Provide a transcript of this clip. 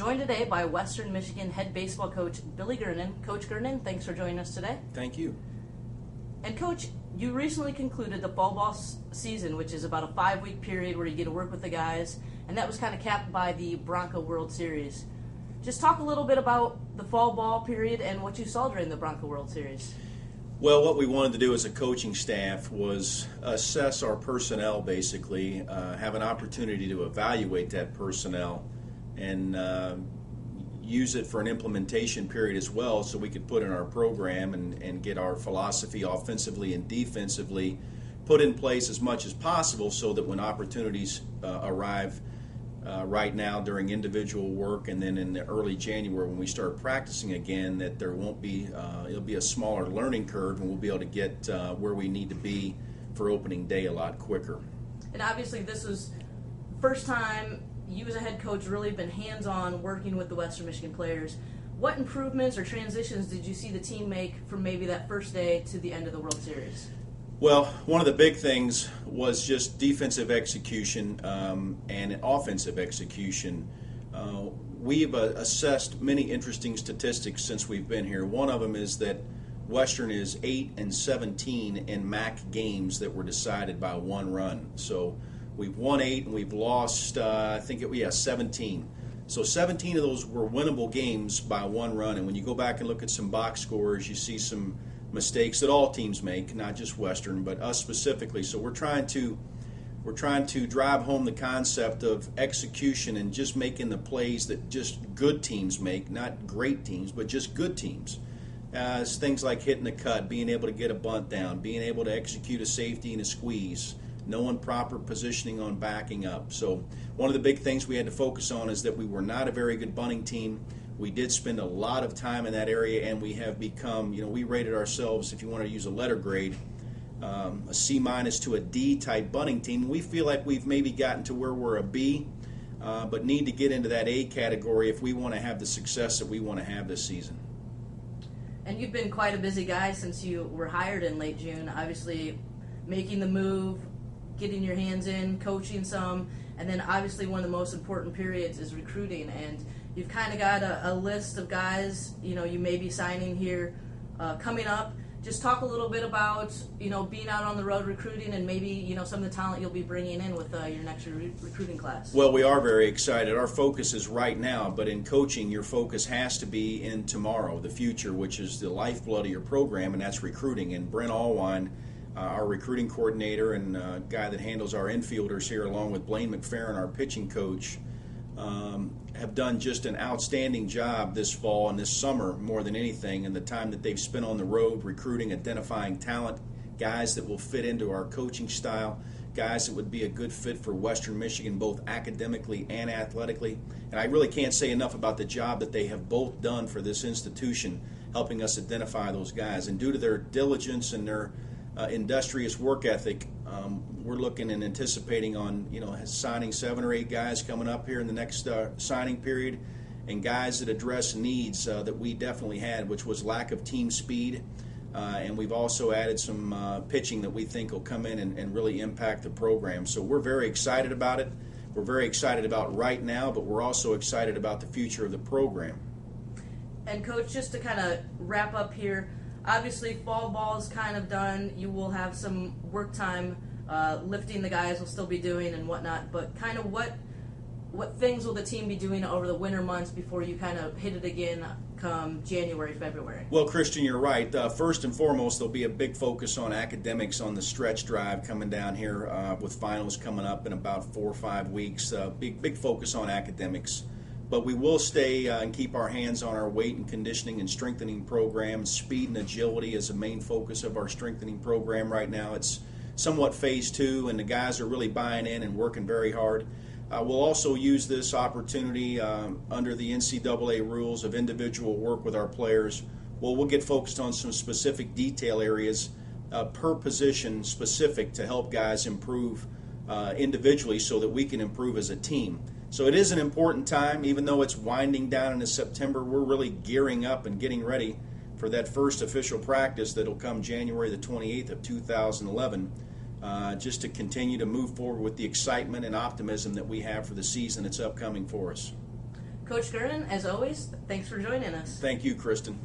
joined today by Western Michigan head baseball coach Billy Gernon. Coach Gernon, thanks for joining us today. Thank you. And Coach, you recently concluded the fall ball season, which is about a 5-week period where you get to work with the guys, and that was kind of capped by the Bronco World Series. Just talk a little bit about the fall ball period and what you saw during the Bronco World Series. Well, what we wanted to do as a coaching staff was assess our personnel, basically, have an opportunity to evaluate that personnel and use it for an implementation period as well, so we could put in our program and get our philosophy offensively and defensively put in place as much as possible, so that when opportunities arrive right now during individual work and then in the early January when we start practicing again, that there won't be, it'll be a smaller learning curve and we'll be able to get where we need to be for opening day a lot quicker. And obviously this was first time you as a head coach really been hands-on working with the Western Michigan players. What improvements or transitions did you see the team make from maybe that first day to the end of the World Series? Well, one of the big things was just defensive execution and offensive execution. We've assessed many interesting statistics since we've been here. One of them is that Western is 8-17 in MAC games that were decided by one run. So we've won 8 and we've lost, 17. So 17 of those were winnable games by one run. And when you go back and look at some box scores, you see some mistakes that all teams make, not just Western, but us specifically. So we're trying to drive home the concept of execution and just making the plays that just good teams make, not great teams, but just good teams. It's things like hitting the cut, being able to get a bunt down, being able to execute a safety and a squeeze, knowing proper positioning on backing up. So one of the big things we had to focus on is that we were not a very good bunting team. We did spend a lot of time in that area, and we have become, we rated ourselves, if you want to use a letter grade, a C- to a D type bunting team. We feel like we've maybe gotten to where we're a B, but need to get into that A category if we want to have the success that we want to have this season. And you've been quite a busy guy since you were hired in late June, obviously making the move, getting your hands in, coaching some, and then obviously one of the most important periods is recruiting. And you've kind of got a list of guys, you may be signing here coming up. Just talk a little bit about, being out on the road recruiting and maybe, some of the talent you'll be bringing in with your next recruiting class. Well, we are very excited. Our focus is right now, but in coaching, your focus has to be in tomorrow, the future, which is the lifeblood of your program, and that's recruiting. And Brent Allwine, our recruiting coordinator and guy that handles our infielders here, along with Blaine McFerrin, our pitching coach, have done just an outstanding job this fall and this summer more than anything, and the time that they've spent on the road recruiting, identifying talent, guys that will fit into our coaching style, guys that would be a good fit for Western Michigan both academically and athletically. And I really can't say enough about the job that they have both done for this institution, helping us identify those guys. And due to their diligence and their industrious work ethic, we're looking and anticipating on signing 7 or 8 guys coming up here in the next signing period, and guys that address needs that we definitely had, which was lack of team speed, and we've also added some pitching that we think will come in and really impact the program. So we're very excited about it. We're very excited about right now, but we're also excited about the future of the program. And Coach, just to kind of wrap up here, obviously fall ball is kind of done. You will have some work time, lifting the guys will still be doing and whatnot, but kind of what things will the team be doing over the winter months before you kind of hit it again come January, February? Well, Christian, you're right. First and foremost, there'll be a big focus on academics on the stretch drive coming down here with finals coming up in about 4 or 5 weeks. Big focus on academics. But we will stay and keep our hands on our weight and conditioning and strengthening program. Speed and agility is the main focus of our strengthening program right now. It's somewhat phase 2, and the guys are really buying in and working very hard. We'll also use this opportunity under the NCAA rules of individual work with our players. Well, we'll get focused on some specific detail areas per position specific to help guys improve individually so that we can improve as a team. So it is an important time, even though it's winding down into September. We're really gearing up and getting ready for that first official practice that'll come January the 28th of 2011, just to continue to move forward with the excitement and optimism that we have for the season that's upcoming for us. Coach Gernon, as always, thanks for joining us. Thank you, Kristen.